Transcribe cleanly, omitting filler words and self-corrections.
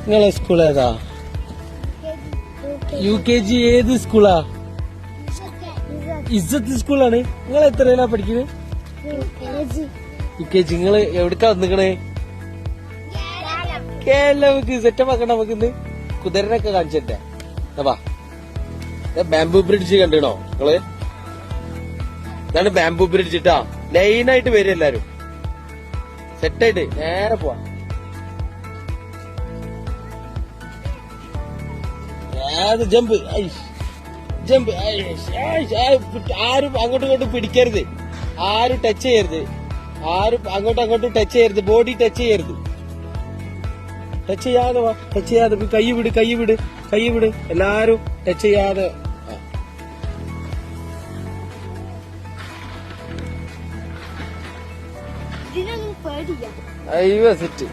നിങ്ങളെ സ്കൂൾ ഏതാ? UKG ഏത് സ്കൂളാ? ഇസ്സത്ത് സ്കൂളാണ്. നിങ്ങൾ എത്രയിലാ പഠിക്കുന്നത്? UKG. നിങ്ങള് എവിടക്കാ വന്നിക്കണേ? കേരളക്ക് സെറ്റപ്പാക്കണ്ട. നമുക്ക് ഇന്ന് കുതിരനൊക്കെ കാണിച്ചിട്ടേ. ബാംബു ബ്രിഡ്ജ് കണ്ടിണോ നിങ്ങള്? ഇതാണ് ബാംബു ബ്രിഡ്ജ് ട്ടാ. ലൈനായിട്ട് വരും എല്ലാരും, സെറ്റായിട്ട് നേരെ പോവാ. Jump jump. ആരും അങ്ങോട്ടും ഇങ്ങോട്ടും പിടിക്കരുത്, ആരും ടച്ച് ചെയ്യരുത്, ആരും അങ്ങോട്ടും ടച്ച് ചെയ്യരുത്, ബോഡി ടച്ച് ചെയ്യരുത്. ടച്ച് ചെയ്യാതെ വാ, ടച്ച് ചെയ്യാതെ. കൈ വിട്. എല്ലാരും ടച്ച് ചെയ്യാതെ. അയ്യോ സെറ്റ്.